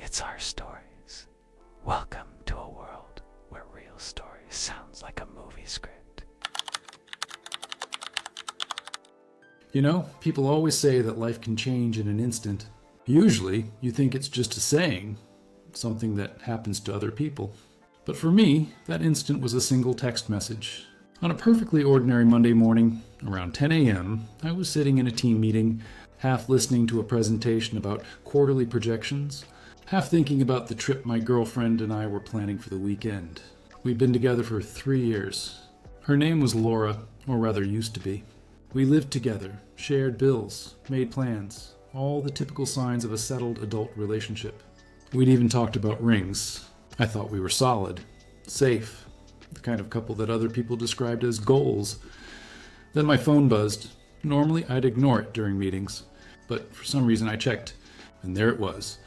It's our stories. Welcome to a world where real stories sounds like a movie script. You know, people always say that life can change in an instant. Usually, you think it's just a saying, something that happens to other people. But for me, that instant was a single text message. On a perfectly ordinary Monday morning, around 10 a.m., I was sitting in a team meeting, half listening to a presentation about quarterly projections, half thinking about the trip my girlfriend and I were planning for the weekend. We'd been together for 3 years. Her name was Laura, or rather used to be. We lived together, shared bills, made plans, all the typical signs of a settled adult relationship. We'd even talked about rings. I thought we were solid, safe, the kind of couple that other people described as goals. Then my phone buzzed. Normally I'd ignore it during meetings, but for some reason I checked, and there it was.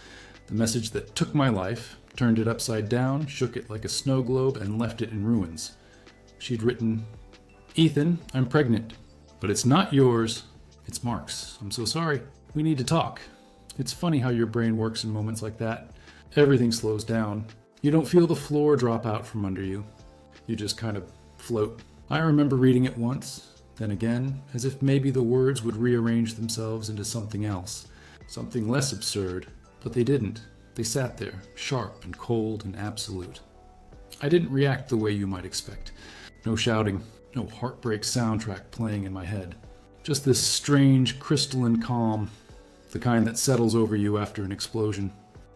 The message that took my life, turned it upside down, shook it like a snow globe, and left it in ruins. She'd written, "Ethan, I'm pregnant, but it's not yours, it's Mark's. I'm so sorry. We need to talk." It's funny how your brain works in moments like that. Everything slows down. You don't feel the floor drop out from under you. You just kind of float. I remember reading it once, then again, as if maybe the words would rearrange themselves into something else, something less absurd, but they didn't. They sat there, sharp and cold and absolute. I didn't react the way you might expect. No shouting, no heartbreak soundtrack playing in my head. Just this strange crystalline calm, the kind that settles over you after an explosion.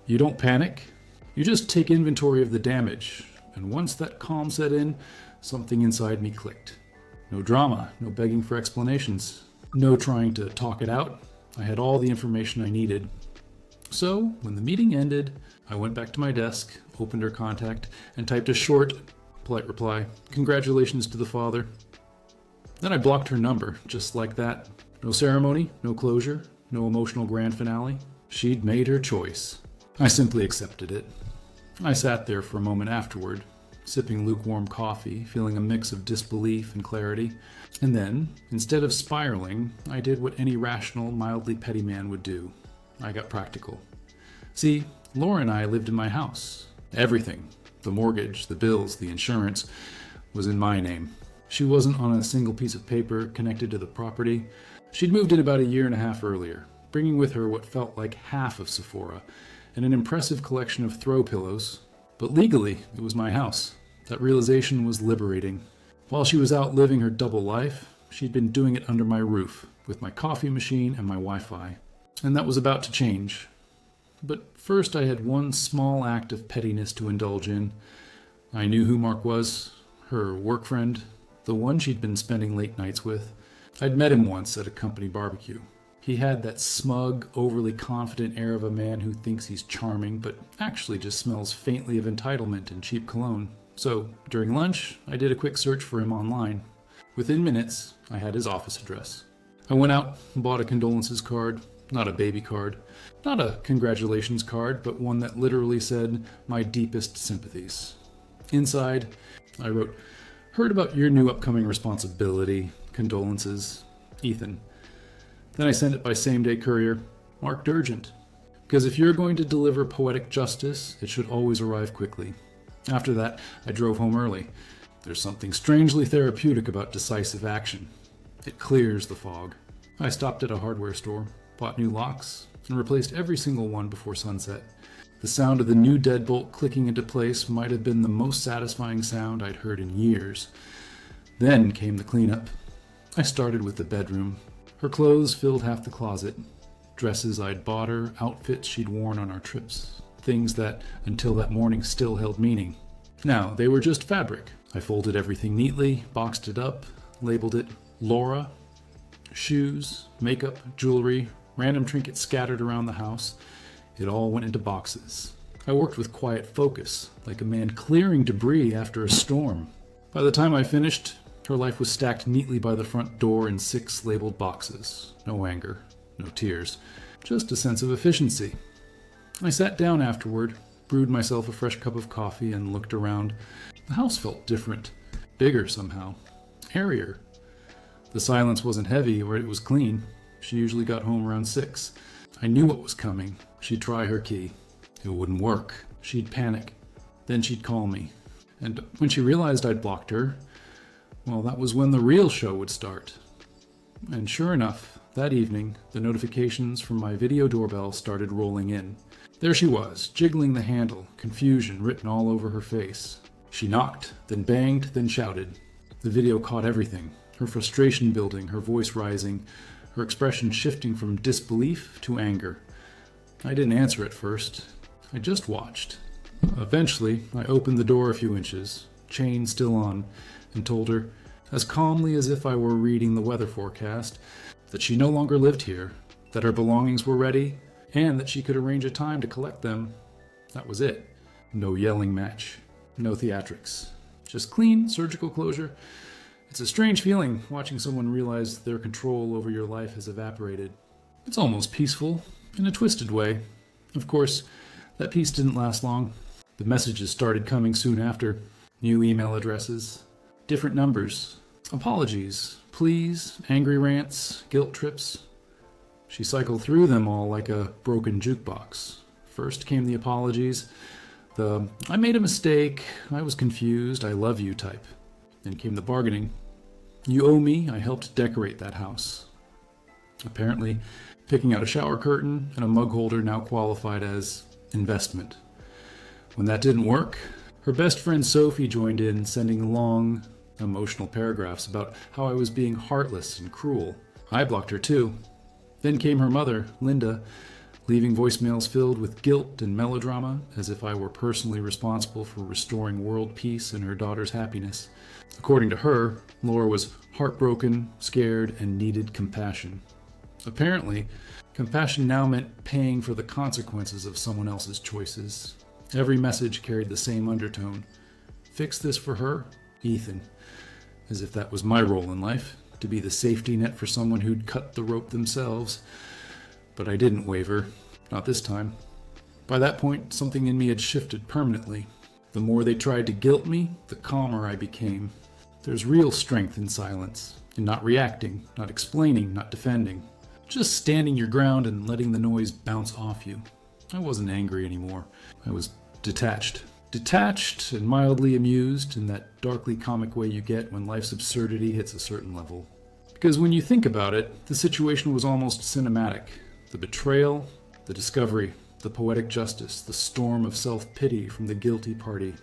You don't panic. You just take inventory of the damage, and once that calm set in, something inside me clicked. No drama, no begging for explanations, no trying to talk it out. I had all the information I needed. So, when the meeting ended, I went back to my desk, opened her contact, and typed a short, polite reply. "Congratulations to the father." Then I blocked her number, just like that. No ceremony, no closure, no emotional grand finale. She'd made her choice. I simply accepted it. I sat there for a moment afterward, sipping lukewarm coffee, feeling a mix of disbelief and clarity. And then, instead of spiraling, I did what any rational, mildly petty man would do. I got practical. See, Laura and I lived in my house. Everything, the mortgage, the bills, the insurance, was in my name. She wasn't on a single piece of paper connected to the property. She'd moved in about 1.5 years earlier, bringing with her what felt like half of Sephora, and an impressive collection of throw pillows. But legally, it was my house. That realization was liberating. While she was out living her double life, she'd been doing it under my roof, with my coffee machine and my Wi-Fi. And that was about to change. But first I had one small act of pettiness to indulge in. I knew who Mark was, her work friend, the one she'd been spending late nights with. I'd met him once at a company barbecue. He had that smug, overly confident air of a man who thinks he's charming, but actually just smells faintly of entitlement and cheap cologne. So, during lunch, I did a quick search for him online. Within minutes, I had his office address. I went out and bought a condolences card, not a baby card, not a congratulations card, but one that literally said, "My deepest sympathies." Inside, I wrote, "Heard about your new upcoming responsibility. Condolences, Ethan." Then I sent it by same-day courier, marked urgent. Because if you're going to deliver poetic justice, it should always arrive quickly. After that, I drove home early. There's something strangely therapeutic about decisive action. It clears the fog. I stopped at a hardware store, bought new locks, and replaced every single one before sunset. The sound of the new deadbolt clicking into place might have been the most satisfying sound I'd heard in years. Then came the cleanup. I started with the bedroom. Her clothes filled half the closet. Dresses I'd bought her, outfits she'd worn on our trips. Things that, until that morning, still held meaning. Now, they were just fabric. I folded everything neatly, boxed it up, labeled it Laura. Shoes, makeup, jewelry, random trinkets scattered around the house. It all went into boxes. I worked with quiet focus, like a man clearing debris after a storm. By the time I finished, her life was stacked neatly by the front door in 6 labeled boxes. No anger, no tears, just a sense of efficiency. I sat down afterward, brewed myself a fresh cup of coffee, and looked around. The house felt different, bigger somehow, airier. The silence wasn't heavy, or it was clean. She usually got home around 6. I knew what was coming. She'd try her key. It wouldn't work. She'd panic. Then she'd call me. And when she realized I'd blocked her, well, that was when the real show would start. And sure enough, that evening, the notifications from my video doorbell started rolling in. There she was, jiggling the handle, confusion written all over her face. She knocked, then banged, then shouted. The video caught everything, her frustration building, her voice rising, her expression shifting from disbelief to anger. I didn't answer at first. I just watched. Eventually, I opened the door a few inches, chain still on, and told her, as calmly as if I were reading the weather forecast, that she no longer lived here, that her belongings were ready, and that she could arrange a time to collect them. That was it. No yelling match. No theatrics. Just clean, surgical closure. It's a strange feeling watching someone realize their control over your life has evaporated. It's almost peaceful, in a twisted way. Of course, that peace didn't last long. The messages started coming soon after. New email addresses, different numbers, apologies, pleas, angry rants, guilt trips. She cycled through them all like a broken jukebox. First came the apologies, the "I made a mistake, I was confused, I love you" type. Then came the bargaining. "You owe me, I helped decorate that house." Apparently, picking out a shower curtain and a mug holder now qualified as investment. When that didn't work, her best friend Sophie joined in, sending long, emotional paragraphs about how I was being heartless and cruel. I blocked her too. Then came her mother, Linda, leaving voicemails filled with guilt and melodrama, as if I were personally responsible for restoring world peace and her daughter's happiness. According to her, Laura was heartbroken, scared, and needed compassion. Apparently, compassion now meant paying for the consequences of someone else's choices. Every message carried the same undertone. Fix this for her, Ethan. As if that was my role in life, to be the safety net for someone who'd cut the rope themselves. But I didn't waver. Not this time. By that point, something in me had shifted permanently. The more they tried to guilt me, the calmer I became. There's real strength in silence, in not reacting, not explaining, not defending. Just standing your ground and letting the noise bounce off you. I wasn't angry anymore. I was detached. Detached and mildly amused in that darkly comic way you get when life's absurdity hits a certain level. Because when you think about it, the situation was almost cinematic. The betrayal, the discovery, the poetic justice, the storm of self-pity from the guilty party.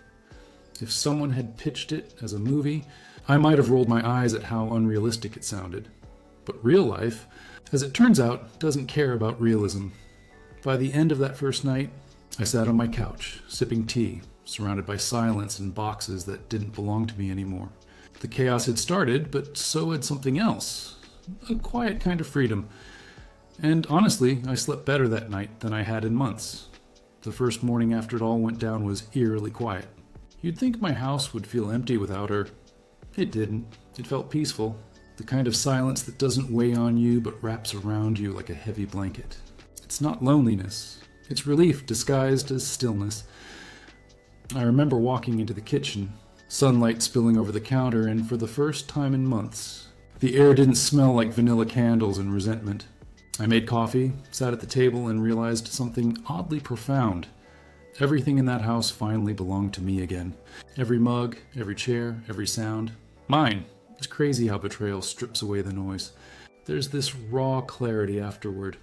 If someone had pitched it as a movie, I might have rolled my eyes at how unrealistic it sounded. But real life, as it turns out, doesn't care about realism. By the end of that first night, I sat on my couch, sipping tea, surrounded by silence and boxes that didn't belong to me anymore. The chaos had started, but so had something else. A quiet kind of freedom. And honestly, I slept better that night than I had in months. The first morning after it all went down was eerily quiet. You'd think my house would feel empty without her. It didn't. It felt peaceful. The kind of silence that doesn't weigh on you but wraps around you like a heavy blanket. It's not loneliness. It's relief disguised as stillness. I remember walking into the kitchen, sunlight spilling over the counter, and for the first time in months, the air didn't smell like vanilla candles and resentment. I made coffee, sat at the table, and realized something oddly profound. Everything in that house finally belonged to me again. Every mug, every chair, every sound. Mine. It's crazy how betrayal strips away the noise. There's this raw clarity afterward,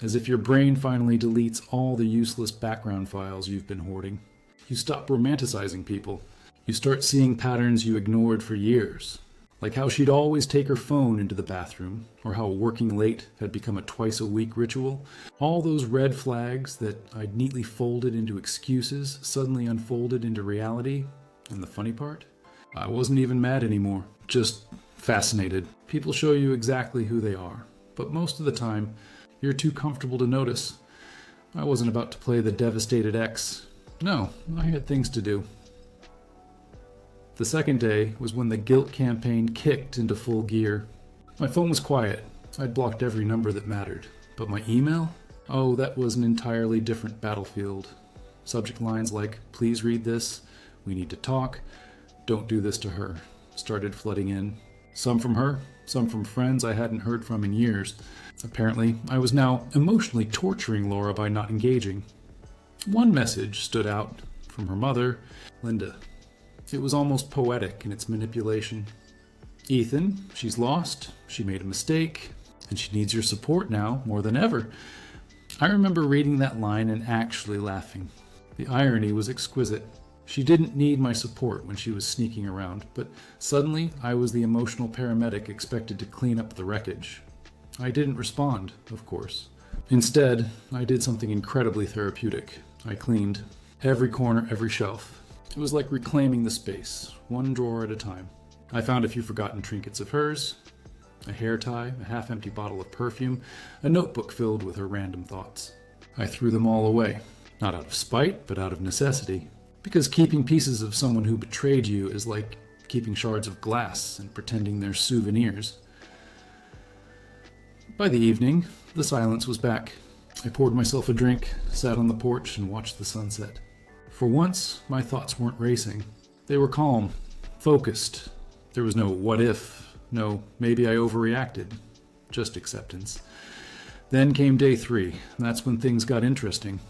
as if your brain finally deletes all the useless background files you've been hoarding. You stop romanticizing people. You start seeing patterns you ignored for years. Like how she'd always take her phone into the bathroom, or how working late had become a twice-a-week ritual. All those red flags that I'd neatly folded into excuses suddenly unfolded into reality. And the funny part? I wasn't even mad anymore, just fascinated. People show you exactly who they are, but most of the time, you're too comfortable to notice. I wasn't about to play the devastated ex. No, I had things to do. The second day was when the guilt campaign kicked into full gear. My phone was quiet. I'd blocked every number that mattered. But my email? Oh, that was an entirely different battlefield. Subject lines like, "Please read this," "We need to talk," "Don't do this to her," started flooding in. Some from her, some from friends I hadn't heard from in years. Apparently, I was now emotionally torturing Laura by not engaging. One message stood out from her mother, Linda. It was almost poetic in its manipulation. Ethan, she's lost, she made a mistake, and she needs your support now more than ever. I remember reading that line and actually laughing. The irony was exquisite. She didn't need my support when she was sneaking around, but suddenly I was the emotional paramedic expected to clean up the wreckage. I didn't respond, of course. Instead, I did something incredibly therapeutic. I cleaned every corner, every shelf. It was like reclaiming the space, one drawer at a time. I found a few forgotten trinkets of hers, a hair tie, a half-empty bottle of perfume, a notebook filled with her random thoughts. I threw them all away, not out of spite, but out of necessity. Because keeping pieces of someone who betrayed you is like keeping shards of glass and pretending they're souvenirs. By the evening, the silence was back. I poured myself a drink, sat on the porch, and watched the sunset. For once, my thoughts weren't racing. They were calm, focused. There was no what if, no maybe I overreacted, just acceptance. Then came day 3, and that's when things got interesting.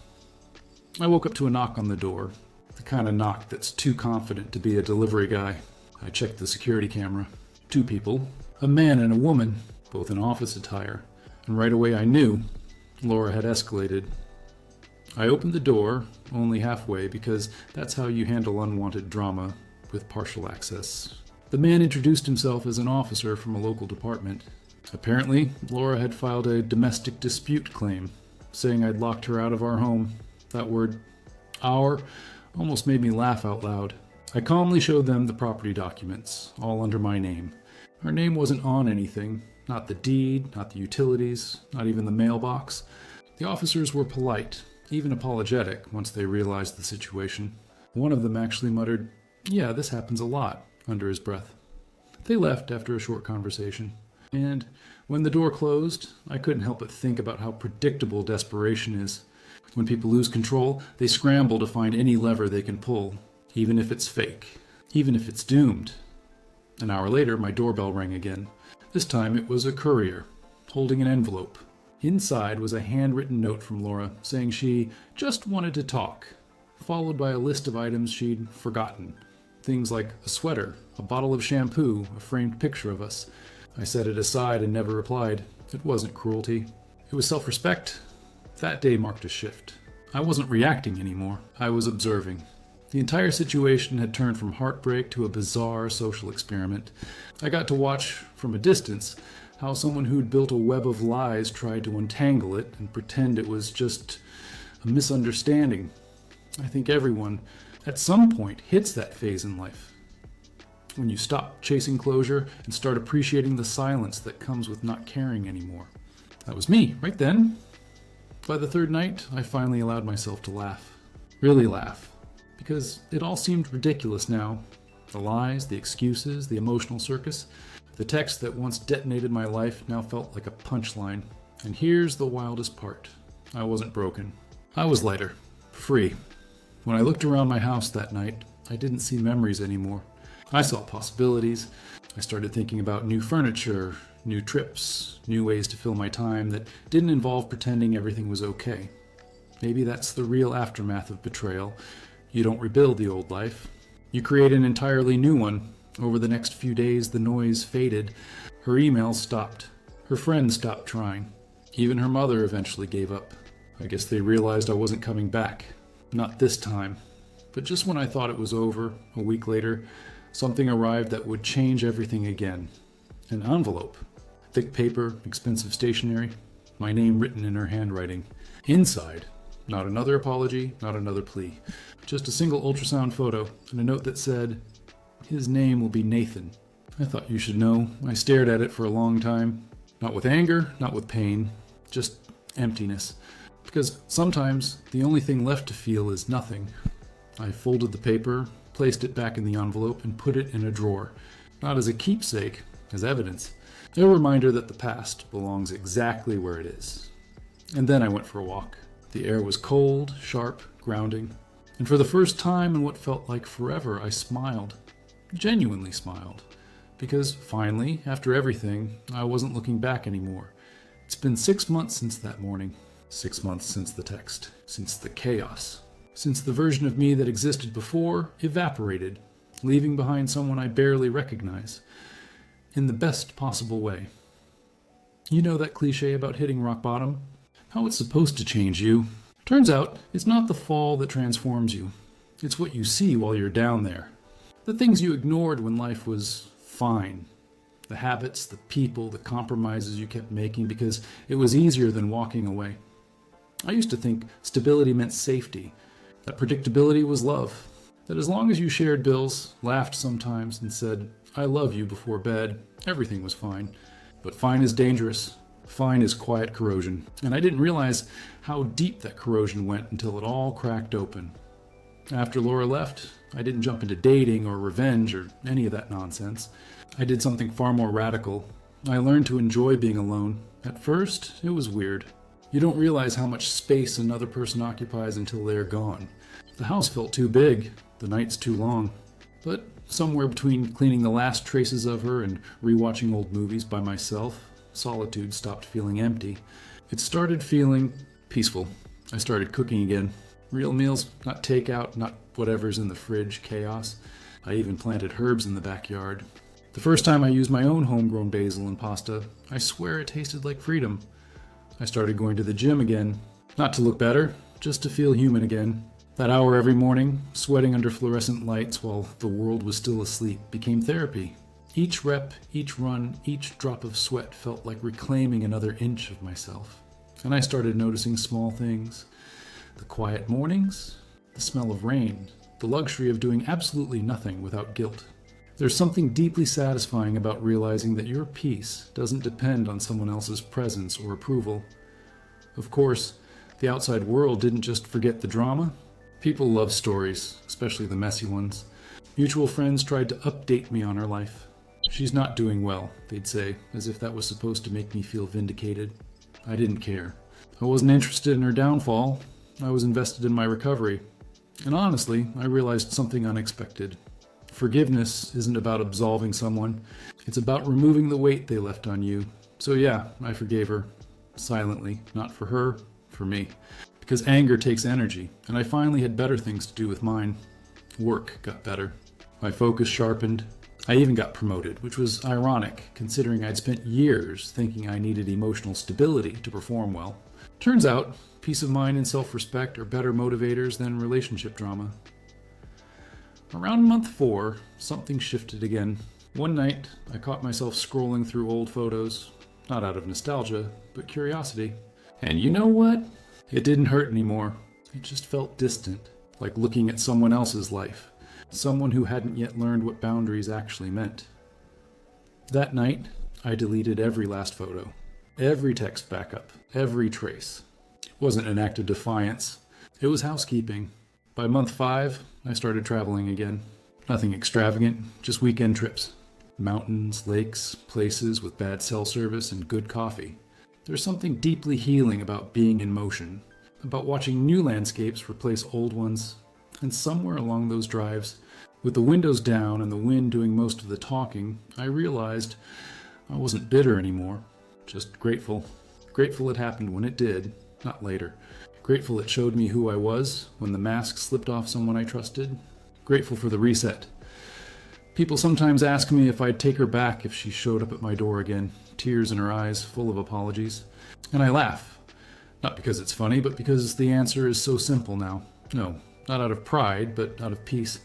I woke up to a knock on the door. The kind of knock that's too confident to be a delivery guy. I checked the security camera. 2 people, a man and a woman, both in office attire. And right away I knew Laura had escalated. I opened the door, only halfway, because that's how you handle unwanted drama with partial access. The man introduced himself as an officer from a local department. Apparently, Laura had filed a domestic dispute claim, saying I'd locked her out of our home. That word, our, almost made me laugh out loud. I calmly showed them the property documents, all under my name. Her name wasn't on anything, not the deed, not the utilities, not even the mailbox. The officers were polite, even apologetic, once they realized the situation. One of them actually muttered, "Yeah, this happens a lot," under his breath. They left after a short conversation. And when the door closed, I couldn't help but think about how predictable desperation is. When people lose control, they scramble to find any lever they can pull, even if it's fake, even if it's doomed. An hour later, my doorbell rang again. This time it was a courier, holding an envelope. Inside was a handwritten note from Laura saying she just wanted to talk, followed by a list of items she'd forgotten. Things like a sweater, a bottle of shampoo, a framed picture of us. I set it aside and never replied. It wasn't cruelty. It was self-respect. That day marked a shift. I wasn't reacting anymore. I was observing. The entire situation had turned from heartbreak to a bizarre social experiment. I got to watch, from a distance, how someone who'd built a web of lies tried to untangle it and pretend it was just a misunderstanding. I think everyone, at some point, hits that phase in life. When you stop chasing closure and start appreciating the silence that comes with not caring anymore. That was me, right then. By the 3rd night, I finally allowed myself to laugh. Really laugh. Because it all seemed ridiculous now. The lies, the excuses, the emotional circus. The text that once detonated my life now felt like a punchline. And here's the wildest part. I wasn't broken. I was lighter. Free. When I looked around my house that night, I didn't see memories anymore. I saw possibilities. I started thinking about new furniture, new trips, new ways to fill my time that didn't involve pretending everything was okay. Maybe that's the real aftermath of betrayal. You don't rebuild the old life. You create an entirely new one. Over the next few days, the noise faded. Her emails stopped. Her friends stopped trying. Even her mother eventually gave up. I guess they realized I wasn't coming back. Not this time. But just when I thought it was over, a week later, something arrived that would change everything again. An envelope. Thick paper, expensive stationery, my name written in her handwriting. Inside, not another apology, not another plea. Just a single ultrasound photo and a note that said, "His name will be Nathan." I thought you should know. I stared at it for a long time. Not with anger, not with pain, just emptiness. Because sometimes the only thing left to feel is nothing. I folded the paper, placed it back in the envelope, and put it in a drawer. Not as a keepsake, as evidence. A reminder that the past belongs exactly where it is. And then I went for a walk. The air was cold, sharp, grounding. And for the first time in what felt like forever, I smiled. Genuinely smiled. Because finally, after everything, I wasn't looking back anymore. It's been 6 months since that morning. 6 months since the text, since the chaos, since the version of me that existed before evaporated, leaving behind someone I barely recognize, in the best possible way. You know that cliche about hitting rock bottom? How it's supposed to change you. Turns out, it's not the fall that transforms you. It's what you see while you're down there. The things you ignored when life was fine. The habits, the people, the compromises you kept making because it was easier than walking away. I used to think stability meant safety, that predictability was love, that as long as you shared bills, laughed sometimes, and said, "I love you" before bed, everything was fine. But fine is dangerous. Fine is quiet corrosion. And I didn't realize how deep that corrosion went until it all cracked open. After Laura left, I didn't jump into dating or revenge or any of that nonsense. I did something far more radical. I learned to enjoy being alone. At first, it was weird. You don't realize how much space another person occupies until they're gone. The house felt too big, the nights too long. But somewhere between cleaning the last traces of her and rewatching old movies by myself, solitude stopped feeling empty. It started feeling peaceful. I started cooking again. Real meals, not takeout, not whatever's in the fridge chaos. I even planted herbs in the backyard. The first time I used my own homegrown basil and pasta, I swear it tasted like freedom. I started going to the gym again, not to look better, just to feel human again. That hour every morning, sweating under fluorescent lights while the world was still asleep, became therapy. Each rep, each run, each drop of sweat felt like reclaiming another inch of myself. And I started noticing small things. The quiet mornings, the smell of rain, the luxury of doing absolutely nothing without guilt. There's something deeply satisfying about realizing that your peace doesn't depend on someone else's presence or approval. Of course, the outside world didn't just forget the drama. People love stories, especially the messy ones. Mutual friends tried to update me on her life. "She's not doing well," they'd say, as if that was supposed to make me feel vindicated. I didn't care. I wasn't interested in her downfall. I was invested in my recovery. And honestly, I realized something unexpected. Forgiveness isn't about absolving someone. It's about removing the weight they left on you. So yeah, I forgave her. Silently. Not for her, for me. Because anger takes energy, and I finally had better things to do with mine. Work got better. My focus sharpened. I even got promoted, which was ironic, considering I'd spent years thinking I needed emotional stability to perform well. Turns out, peace of mind and self-respect are better motivators than relationship drama. Around month 4, something shifted again. One night, I caught myself scrolling through old photos, not out of nostalgia, but curiosity. And you know what? It didn't hurt anymore. It just felt distant, like looking at someone else's life, someone who hadn't yet learned what boundaries actually meant. That night, I deleted every last photo, every text backup, every trace. It wasn't an act of defiance. It was housekeeping. By month 5, I started traveling again. Nothing extravagant, just weekend trips. Mountains, lakes, places with bad cell service and good coffee. There's something deeply healing about being in motion, about watching new landscapes replace old ones. And somewhere along those drives, with the windows down and the wind doing most of the talking, I realized I wasn't bitter anymore, just grateful. Grateful it happened when it did, not later. Grateful it showed me who I was when the mask slipped off someone I trusted. Grateful for the reset. People sometimes ask me if I'd take her back if she showed up at my door again, tears in her eyes, full of apologies. And I laugh. Not because it's funny, but because the answer is so simple now. No, not out of pride, but out of peace.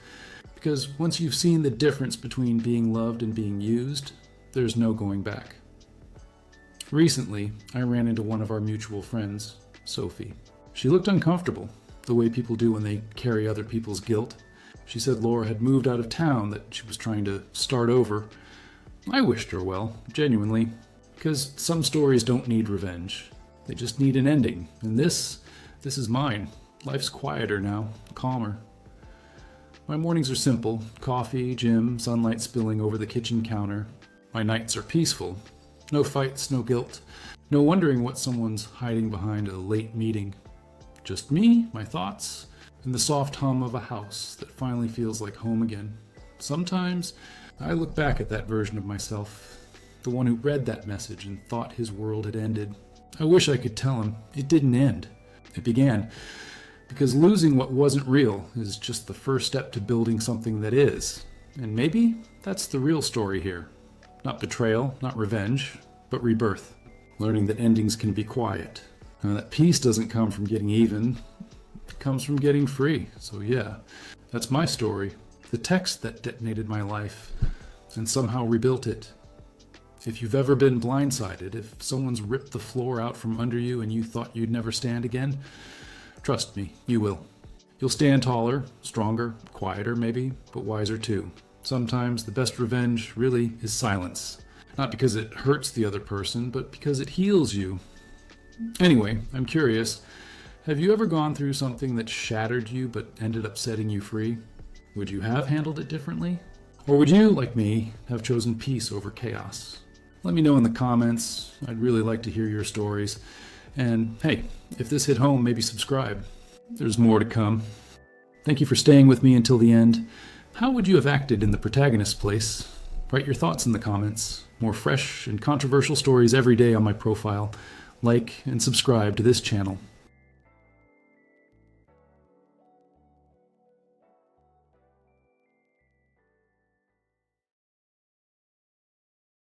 Because once you've seen the difference between being loved and being used, there's no going back. Recently, I ran into one of our mutual friends, Sophie. She looked uncomfortable, the way people do when they carry other people's guilt. She said Laura had moved out of town, that she was trying to start over. I wished her well, genuinely, because some stories don't need revenge. They just need an ending, and this is mine. Life's quieter now, calmer. My mornings are simple: coffee, gym, sunlight spilling over the kitchen counter. My nights are peaceful. No fights, no guilt. No wondering what someone's hiding behind a late meeting. Just me, my thoughts, and the soft hum of a house that finally feels like home again. Sometimes I look back at that version of myself, the one who read that message and thought his world had ended. I wish I could tell him it didn't end. It began. Because losing what wasn't real is just the first step to building something that is. And maybe that's the real story here. Not betrayal, not revenge, but rebirth. Learning that endings can be quiet. And that peace doesn't come from getting even. It comes from getting free. So yeah, that's my story. The text that detonated my life and somehow rebuilt it. If you've ever been blindsided, if someone's ripped the floor out from under you and you thought you'd never stand again, trust me, you will. You'll stand taller, stronger, quieter maybe, but wiser too. Sometimes the best revenge really is silence. Not because it hurts the other person, but because it heals you. Anyway, I'm curious, have you ever gone through something that shattered you but ended up setting you free? Would you have handled it differently? Or would you, like me, have chosen peace over chaos? Let me know in the comments. I'd really like to hear your stories. And hey, if this hit home, maybe subscribe. There's more to come. Thank you for staying with me until the end. How would you have acted in the protagonist's place? Write your thoughts in the comments. More fresh and controversial stories every day on my profile. Like and subscribe to this channel.